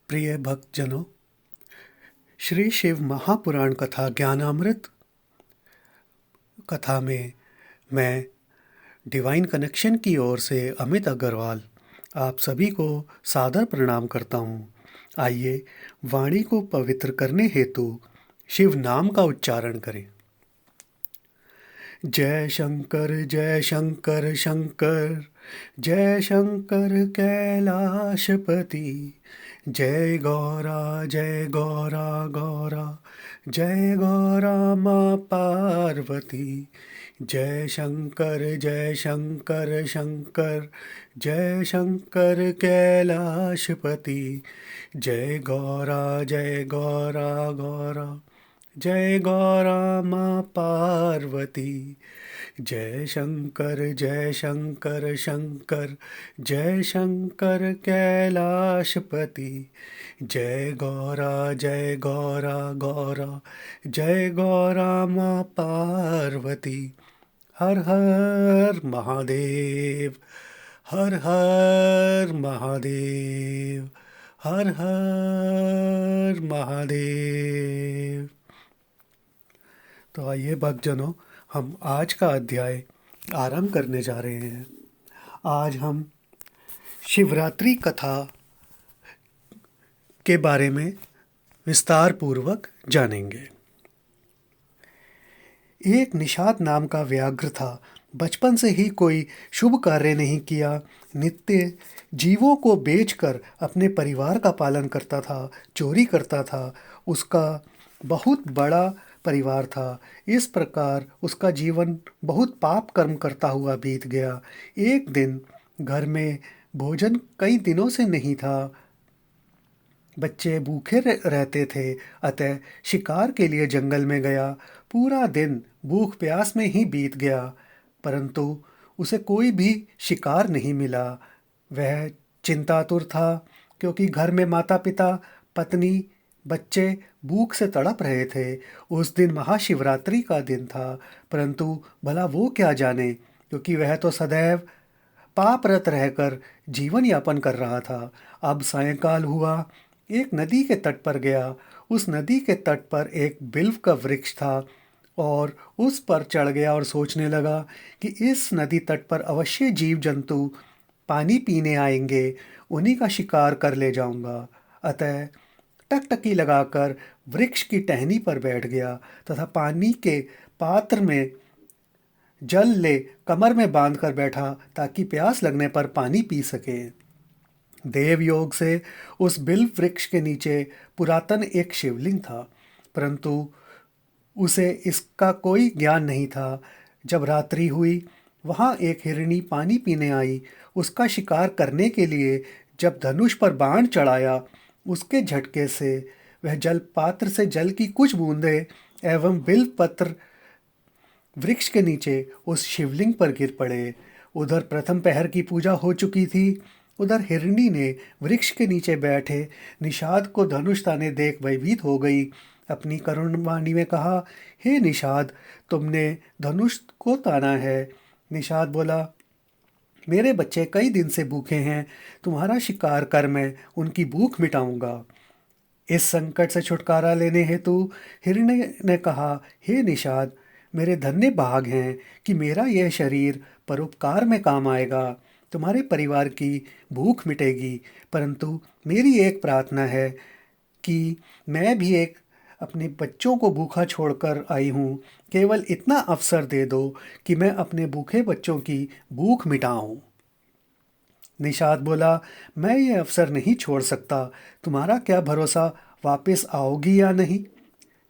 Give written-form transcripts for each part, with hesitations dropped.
प्रिय भक्तजनों, श्री शिव महापुराण कथा ज्ञानामृत कथा में मैं डिवाइन कनेक्शन की ओर से अमित अग्रवाल आप सभी को सादर प्रणाम करता हूँ। आइए वाणी को पवित्र करने हेतु शिव नाम का उच्चारण करें। जय शंकर शंकर जय शंकर कैलाशपति। जय गौरा गौरा जय गौरा माँ पार्वती। जय शंकर जय शंकर कैलाशपति। जय गौरा गौरा जय गौरा माँ पार्वती। जय शंकर जय शंकर कैलाशपति। जय गौरा गौरा जय गौरा माँ पार्वती। हर हर महादेव, हर हर महादेव, हर हर महादेव। तो आइए भक्तजनों, हम आज का अध्याय आरंभ करने जा रहे हैं। आज हम शिवरात्रि कथा के बारे में विस्तार पूर्वक जानेंगे। एक निषाद नाम का व्याघ्र था। बचपन से ही कोई शुभ कार्य नहीं किया। नित्य जीवों को बेचकर अपने परिवार का पालन करता था, चोरी करता था। उसका बहुत बड़ा परिवार था। इस प्रकार उसका जीवन बहुत पाप कर्म करता हुआ बीत गया। एक दिन घर में भोजन कई दिनों से नहीं था। बच्चे भूखे रहते थे, अतः शिकार के लिए जंगल में गया। पूरा दिन भूख प्यास में ही बीत गया, परंतु उसे कोई भी शिकार नहीं मिला। वह चिंतातुर था, क्योंकि घर में माता पिता, पत्नी, बच्चे भूख से तड़प रहे थे। उस दिन महाशिवरात्रि का दिन था, परंतु भला वो क्या जाने, क्योंकि वह तो सदैव पापरत रहकर जीवन यापन कर रहा था। अब सायंकाल हुआ। एक नदी के तट पर गया। उस नदी के तट पर एक बिल्व का वृक्ष था और उस पर चढ़ गया और सोचने लगा कि इस नदी तट पर अवश्य जीव जंतु पानी पीने आएंगे, उन्हीं का शिकार कर ले जाऊंगा। अतः टकटकी लगाकर वृक्ष की टहनी पर बैठ गया तथा पानी के पात्र में जल ले कमर में बांधकर बैठा, ताकि प्यास लगने पर पानी पी सके। देव योग से उस बिल्व वृक्ष के नीचे पुरातन एक शिवलिंग था, परंतु उसे इसका कोई ज्ञान नहीं था। जब रात्रि हुई, वहाँ एक हिरणी पानी पीने आई। उसका शिकार करने के लिए जब धनुष पर बाण चढ़ाया, उसके झटके से वह जल पात्र से जल की कुछ बूंदें एवं बिल्व पत्र वृक्ष के नीचे उस शिवलिंग पर गिर पड़े। उधर प्रथम पहर की पूजा हो चुकी थी। उधर हिरणी ने वृक्ष के नीचे बैठे निषाद को धनुष ताने देख भयभीत हो गई। अपनी करुण वाणी में कहा, हे निषाद, तुमने धनुष को ताना है। निषाद बोला, मेरे बच्चे कई दिन से भूखे हैं, तुम्हारा शिकार कर मैं उनकी भूख मिटाऊंगा। इस संकट से छुटकारा लेने हेतु हिरण्य ने कहा, हे निषाद, मेरे धन्य भाग हैं कि मेरा यह शरीर परोपकार में काम आएगा, तुम्हारे परिवार की भूख मिटेगी। परंतु मेरी एक प्रार्थना है कि मैं भी एक अपने बच्चों को भूखा छोड़कर आई हूँ। केवल इतना अवसर दे दो कि मैं अपने भूखे बच्चों की भूख मिटाऊं। निषाद बोला, मैं ये अवसर नहीं छोड़ सकता। तुम्हारा क्या भरोसा वापस आओगी या नहीं?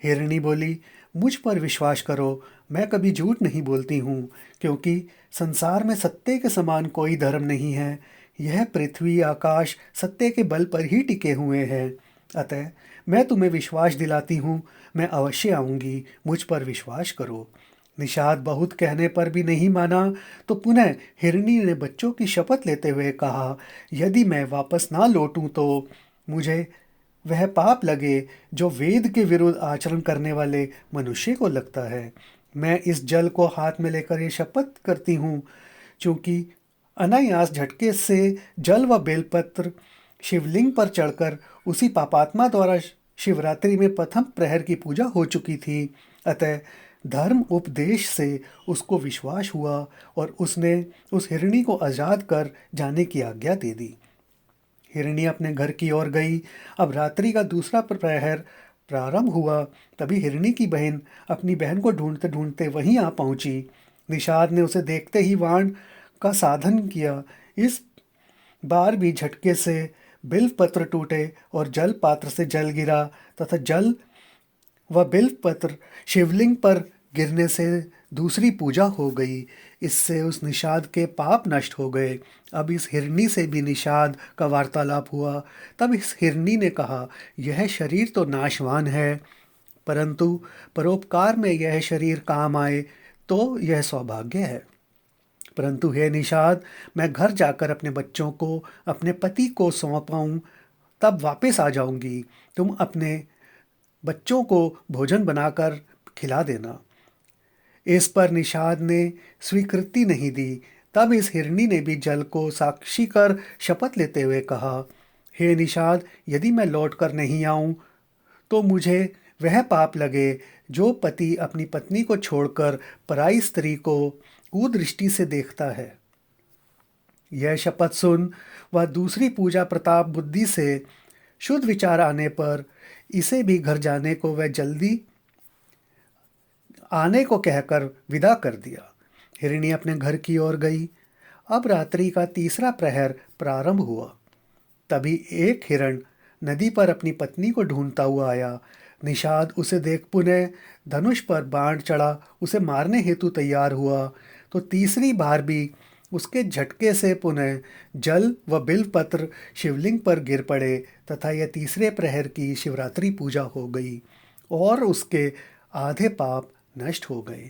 हिरणी बोली, मुझ पर विश्वास करो, मैं कभी झूठ नहीं बोलती हूँ, क्योंकि संसार में सत्य के समान कोई धर्म नहीं है। यह पृथ्वी आकाश सत्य के बल पर ही टिके हुए हैं। अतः मैं तुम्हें विश्वास दिलाती हूँ, मैं अवश्य आऊँगी, मुझ पर विश्वास करो। निषाद बहुत कहने पर भी नहीं माना, तो पुनः हिरणी ने बच्चों की शपथ लेते हुए कहा, यदि मैं वापस ना लौटूं तो मुझे वह पाप लगे जो वेद के विरुद्ध आचरण करने वाले मनुष्य को लगता है। मैं इस जल को हाथ में लेकर ये शपथ करती हूँ, चूँकि अनायास झटके से जल व बेलपत्र शिवलिंग पर चढ़कर उसी पापात्मा द्वारा शिवरात्रि में प्रथम प्रहर की पूजा हो चुकी थी। अतः धर्म उपदेश से उसको विश्वास हुआ और उसने उस हिरणी को आज़ाद कर जाने की आज्ञा दे दी। हिरणी अपने घर की ओर गई। अब रात्रि का दूसरा प्रहर प्रारंभ हुआ। तभी हिरणी की बहन अपनी बहन को ढूंढते ढूंढते वहीं आ पहुंची। निषाद ने उसे देखते ही वाण का साधन किया। इस बार भी झटके से बिल्व पत्र टूटे और जल पात्र से जल गिरा तथा जल व बिल्व पत्र शिवलिंग पर गिरने से दूसरी पूजा हो गई। इससे उस निषाद के पाप नष्ट हो गए। अब इस हिरणी से भी निषाद का वार्तालाप हुआ। तब इस हिरणी ने कहा, यह शरीर तो नाशवान है, परंतु परोपकार में यह शरीर काम आए तो यह सौभाग्य है। परंतु हे निषाद, मैं घर जाकर अपने बच्चों को अपने पति को सौंपाऊं, तब वापस आ जाऊंगी। तुम अपने बच्चों को भोजन बनाकर खिला देना। इस पर निषाद ने स्वीकृति नहीं दी। तब इस हिरणी ने भी जल को साक्षी कर शपथ लेते हुए कहा, हे निषाद, यदि मैं लौट कर नहीं आऊं तो मुझे वह पाप लगे जो पति अपनी पत्नी को छोड़कर पराई स्त्री को कुदृष्टि से देखता है। यह शपथ सुन वह दूसरी पूजा प्रताप बुद्धि से शुद्ध विचार आने पर इसे भी घर जाने को वह जल्दी आने को कहकर विदा कर दिया। हिरणी अपने घर की ओर गई। अब रात्रि का तीसरा प्रहर प्रारंभ हुआ। तभी एक हिरण नदी पर अपनी पत्नी को ढूंढता हुआ आया। निषाद उसे देख पुनः धनुष पर बाण चढ़ा उसे मारने हेतु तैयार हुआ तो तीसरी बार भी उसके झटके से पुनः जल व बिल्व पत्र शिवलिंग पर गिर पड़े तथा यह तीसरे प्रहर की शिवरात्रि पूजा हो गई और उसके आधे पाप नष्ट हो गए।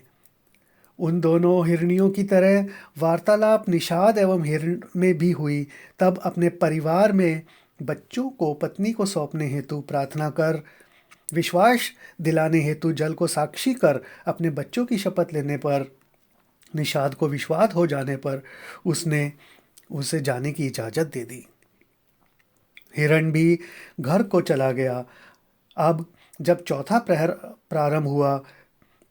उन दोनों हिरनियों की तरह वार्तालाप निषाद एवं हिरण में भी हुई। तब अपने परिवार में बच्चों को पत्नी को सौंपने हेतु प्रार्थना कर, विश्वास दिलाने हेतु जल को साक्षी कर अपने बच्चों की शपथ लेने पर निषाद को विश्वास हो जाने पर उसने उसे जाने की इजाज़त दे दी। हिरण भी घर को चला गया। अब जब चौथा प्रहर प्रारंभ हुआ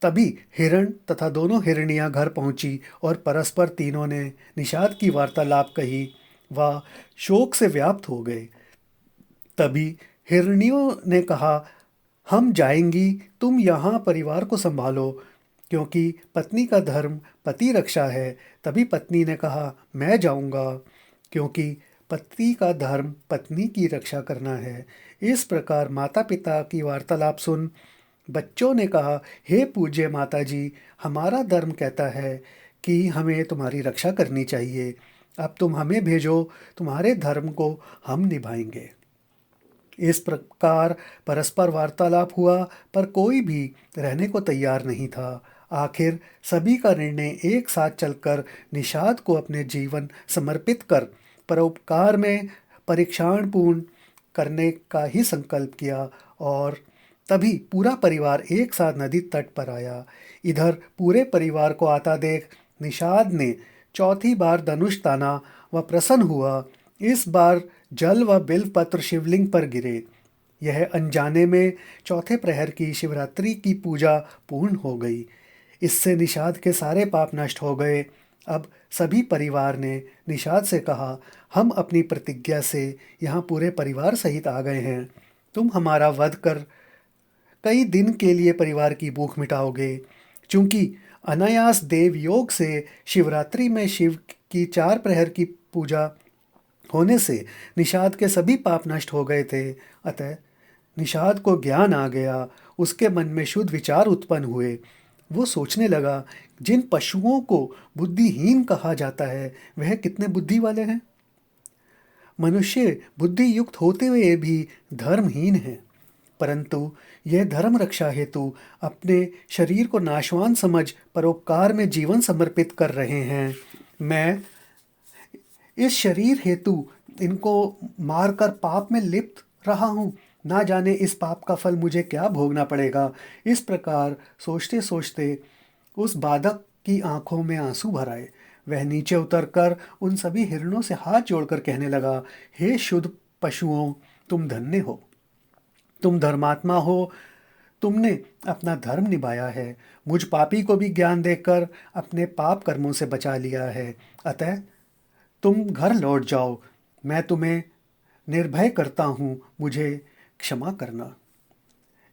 तभी हिरण तथा दोनों हिरनियां घर पहुंची और परस्पर तीनों ने निषाद की वार्तालाप कही। वह शोक से व्याप्त हो गए। तभी हिरनियों ने कहा, हम जाएंगी, तुम यहाँ परिवार को संभालो, क्योंकि पत्नी का धर्म पति रक्षा है। तभी पत्नी ने कहा, मैं जाऊंगा, क्योंकि पति का धर्म पत्नी की रक्षा करना है। इस प्रकार माता पिता की वार्तालाप सुन बच्चों ने कहा, हे पूज्य माता जी, हमारा धर्म कहता है कि हमें तुम्हारी रक्षा करनी चाहिए। अब तुम हमें भेजो, तुम्हारे धर्म को हम निभाएंगे। इस प्रकार परस्पर वार्तालाप हुआ पर कोई भी रहने को तैयार नहीं था। आखिर सभी का निर्णय एक साथ चलकर निषाद को अपने जीवन समर्पित कर परोपकार में परीक्षण पूर्ण करने का ही संकल्प किया और तभी पूरा परिवार एक साथ नदी तट पर आया। इधर पूरे परिवार को आता देख निषाद ने चौथी बार धनुष ताना व प्रसन्न हुआ। इस बार जल व बिल्व पत्र शिवलिंग पर गिरे। यह अनजाने में चौथे प्रहर की शिवरात्रि की पूजा पूर्ण हो गई। इससे निषाद के सारे पाप नष्ट हो गए। अब सभी परिवार ने निषाद से कहा, हम अपनी प्रतिज्ञा से यहाँ पूरे परिवार सहित आ गए हैं। तुम हमारा वध कर कई दिन के लिए परिवार की भूख मिटाओगे। चूंकि अनायास देव योग से शिवरात्रि में शिव की 4 प्रहर की पूजा होने से निषाद के सभी पाप नष्ट हो गए थे। अतः निषाद को ज्ञान आ गया। उसके मन में शुद्ध विचार उत्पन्न हुए। वो सोचने लगा, जिन पशुओं को बुद्धिहीन कहा जाता है वह कितने बुद्धि वाले हैं। मनुष्य बुद्धि युक्त होते हुए भी धर्महीन है, परंतु यह धर्म रक्षा हेतु अपने शरीर को नाशवान समझ परोपकार में जीवन समर्पित कर रहे हैं। मैं इस शरीर हेतु इनको मारकर पाप में लिप्त रहा हूँ। ना जाने इस पाप का फल मुझे क्या भोगना पड़ेगा। इस प्रकार सोचते सोचते उस बाधक की आंखों में आंसू भर आए। वह नीचे उतरकर उन सभी हिरणों से हाथ जोड़कर कहने लगा, हे शुद्ध पशुओं, तुम धन्य हो, तुम धर्मात्मा हो, तुमने अपना धर्म निभाया है, मुझ पापी को भी ज्ञान देकर अपने पाप कर्मों से बचा लिया है। अतः तुम घर लौट जाओ, मैं तुम्हें निर्भय करता हूँ, मुझे क्षमा करना।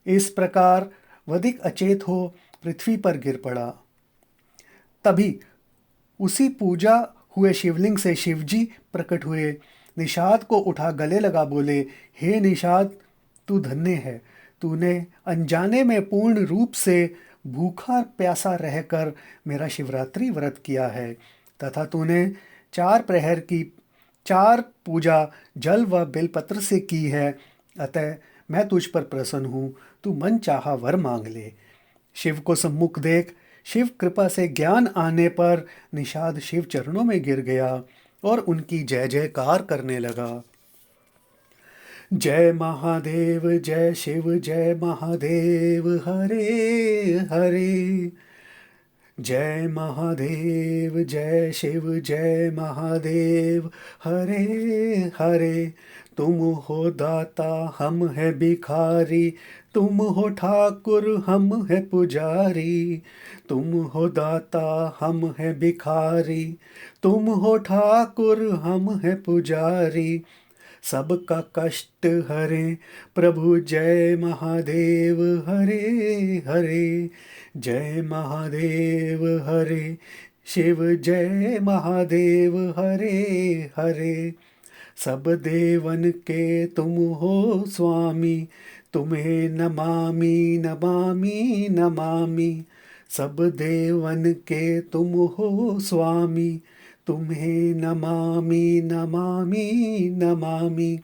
इस प्रकार वधिक अचेत हो पृथ्वी पर गिर पड़ा। तभी उसी पूजा हुए शिवलिंग से शिवजी प्रकट हुए, निषाद को उठा गले लगा बोले, हे निषाद, तू धन्य है, तूने अनजाने में पूर्ण रूप से भूखा प्यासा रहकर मेरा शिवरात्रि व्रत किया है तथा तूने 4 प्रहर की 4 पूजा जल व बेलपत्र से की है। अतः मैं तुझ पर प्रसन्न हूँ, तू मन चाहा वर मांग ले। शिव को सम्मुख देख शिव कृपा से ज्ञान आने पर निषाद शिव चरणों में गिर गया और उनकी जय जयकार करने लगा। जय महादेव, जय शिव, जय महादेव, हरे हरे। जय महादेव, जय शिव, जय महादेव, हरे हरे। तुम हो दाता, हम है भिखारी, तुम हो ठाकुर, हम है पुजारी। तुम हो दाता, हम है भिखारी, तुम हो ठाकुर, हम है पुजारी। सबका कष्ट हरे प्रभु, जय महादेव, हरे हरे। जय महादेव, हरे शिव, जय महादेव, हरे हरे। सब देवन के तुम हो स्वामी, तुम्हें नमामि नमामि नमामि। सब देवन के तुम हो स्वामी, तुम्हें नमामि नमामि नमामि।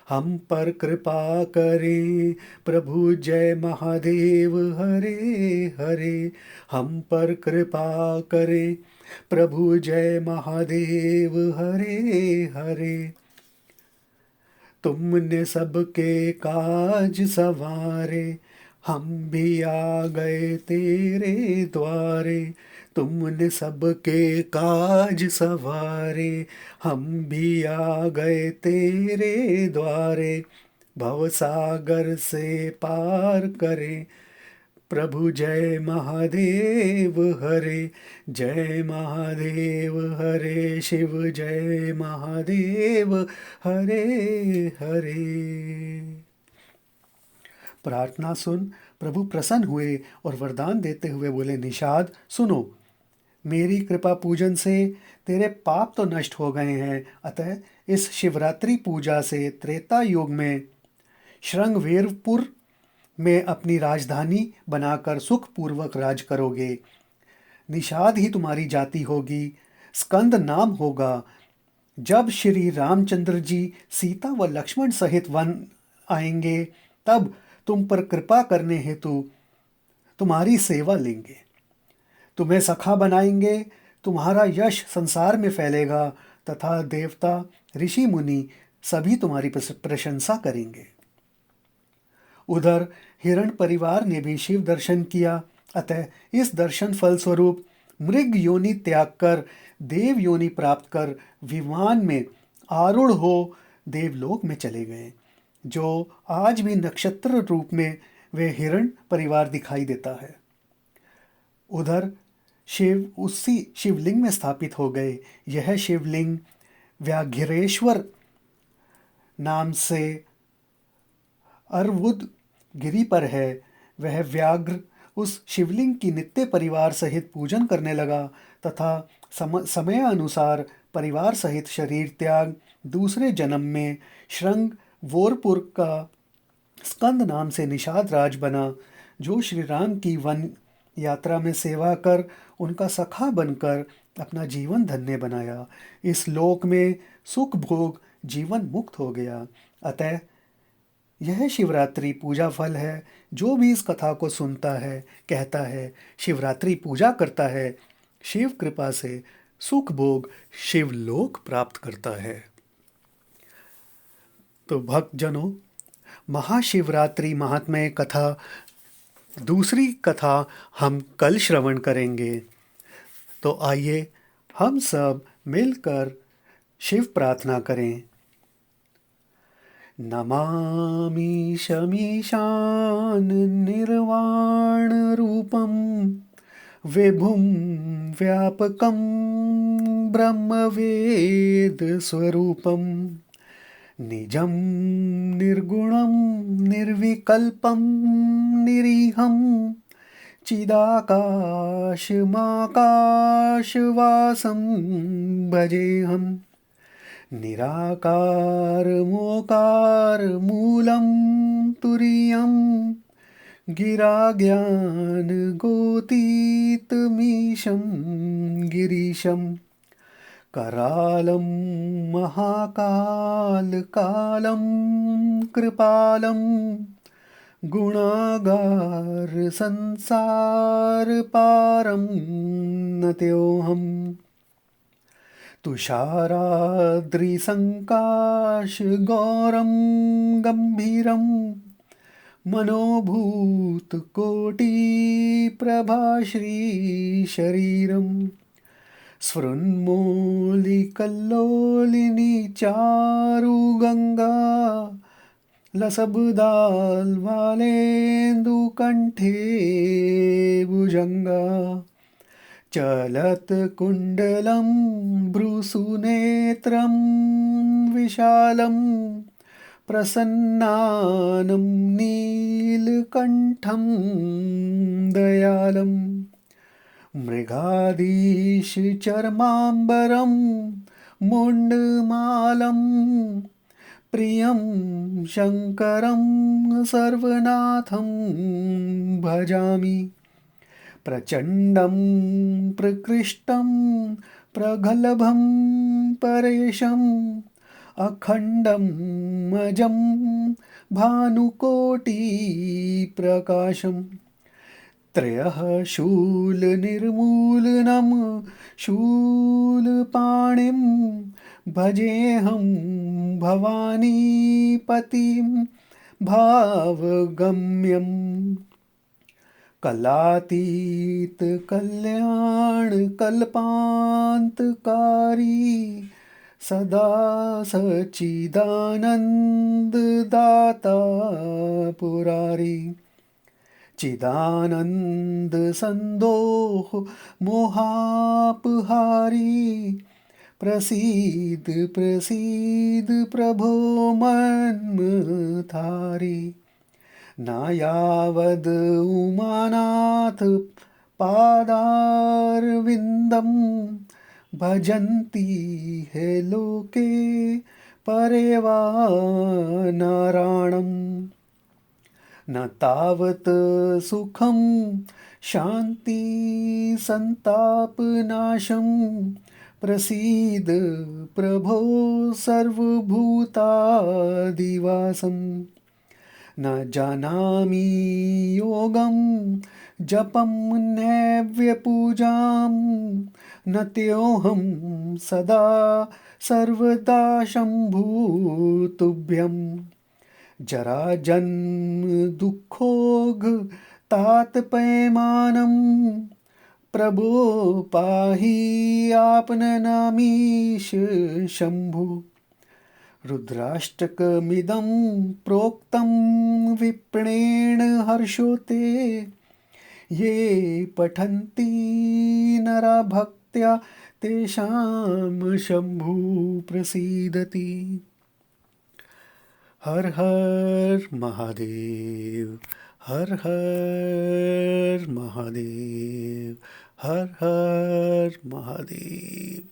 हम पर कृपा करें प्रभु, जय महादेव, हरे हरे। हम पर कृपा करें प्रभु, जय महादेव, हरे हरे। तुमने सबके काज सवारे, हम भी आ गए तेरे द्वारे। तुमने सबके काज सवारे, हम भी आ गए तेरे द्वारे। भवसागर से पार करें प्रभु, जय महादेव, हरे। जय महादेव, हरे शिव, जय महादेव, हरे हरे। प्रार्थना सुन प्रभु प्रसन्न हुए और वरदान देते हुए बोले, निषाद सुनो, मेरी कृपा पूजन से तेरे पाप तो नष्ट हो गए हैं। अतः इस शिवरात्रि पूजा से त्रेता युग में श्रृंगवेरपुर में अपनी राजधानी बनाकर सुखपूर्वक राज करोगे। निषाद ही तुम्हारी जाति होगी, स्कंद नाम होगा। जब श्री रामचंद्र जी सीता व लक्ष्मण सहित वन आएंगे, तब तुम पर कृपा करने हेतु तुम्हारी सेवा लेंगे, तुम्हें सखा बनाएंगे। तुम्हारा यश संसार में फैलेगा तथा देवता, ऋषि मुनि सभी तुम्हारी प्रशंसा करेंगे। उधर हिरण परिवार ने भी शिव दर्शन किया। अतः इस दर्शन फल स्वरूप मृग योनि त्याग कर देव योनि प्राप्त कर विमान में आरूढ़ हो देवलोक में चले गए, जो आज भी नक्षत्र रूप में वे हिरण परिवार दिखाई देता है। उधर शिव उसी शिवलिंग में स्थापित हो गए। यह शिवलिंग व्याघ्रेश्वर नाम से अर्वुद गिरी पर है। वह व्याघ्र उस शिवलिंग की नित्य परिवार सहित पूजन करने लगा तथा समय अनुसार परिवार सहित शरीर त्याग दूसरे जन्म में श्रृंगवेरपुर का स्कंद नाम से निषाद राज बना, जो श्री राम की वन यात्रा में सेवा कर उनका सखा बनकर अपना जीवन धन्य बनाया। इस लोक में सुख भोग जीवन मुक्त हो गया। अतः यह शिवरात्रि पूजा फल है। जो भी इस कथा को सुनता है, कहता है, शिवरात्रि पूजा करता है, शिव कृपा से सुख भोग शिवलोक प्राप्त करता है। तो भक्तजनों, महाशिवरात्रि महात्म्य कथा दूसरी कथा हम कल श्रवण करेंगे। तो आइए हम सब मिलकर शिव प्रार्थना करें। नमामि शमीशान निर्वाणरूपं विभुं व्यापकं ब्रह्मवेदस्वरूपं निजं निर्गुणं निर्विकल्पं निरीहं चिदाकाशमाकाशवासं भजेऽहम् निराकारमोकारमूलं तुरीयं गिराज्ञानगोतीतमीशं गिरीशं करालं महाकालकालं कृपालं गुणागारसंसारपारं नतोऽहम् तुषाराद्रिसङ्काशगौरं गम्भीरं मनोभूतकोटिप्रभाश्रीशरीरं स्फुरन्मौलिकल्लोलिनी चारुगङ्गा लसब्दाल्वालेन्दुकण्ठे भुजङ्गा चलत्कुण्डलं भ्रूसुनेत्रं विशालं प्रसन्नानं नीलकण्ठं दयालं मृगाधीशचर्माम्बरं मुण्डमालं प्रियं शङ्करं सर्वनाथं भजामि प्रचण्डं प्रकृष्टं प्रगल्भं परेशम् अखण्डं अजं भानुकोटिप्रकाशं त्रयः शूलनिर्मूलनं शूलपाणिं भजेऽहं भवानीपतिं भावगम्यम् कलातीत कल्याण कल्पान्तकारी सदा सच्चिदानन्ददाता पुरारी चिदानंद संदोह मोहापहारी प्रसीद प्रसीद प्रभो मन्मथारी नायावद उमानाथ पादारविन्दं भजन्ति हे लोके परेवा नारायणं न तावत् सुखं शान्ति संतापनाशं प्रसीद प्रभो सर्वभूतादिवासम् न जानामि योगं जपं नैव्यपूजां न त्योऽहं सदा सर्वदा शम्भुतुभ्यं जराजन्म दुःखोग तातपैमानं प्रभो पाहि आपननामीश शम्भु रुद्राष्टकमिदं प्रोक्तं विप्रेण हर्षोते ये पठन्ति नरा भक्त्या तेषां शम्भु प्रसीदति। हर हर महादेव, हर हर महादेव, हर हर महादेव।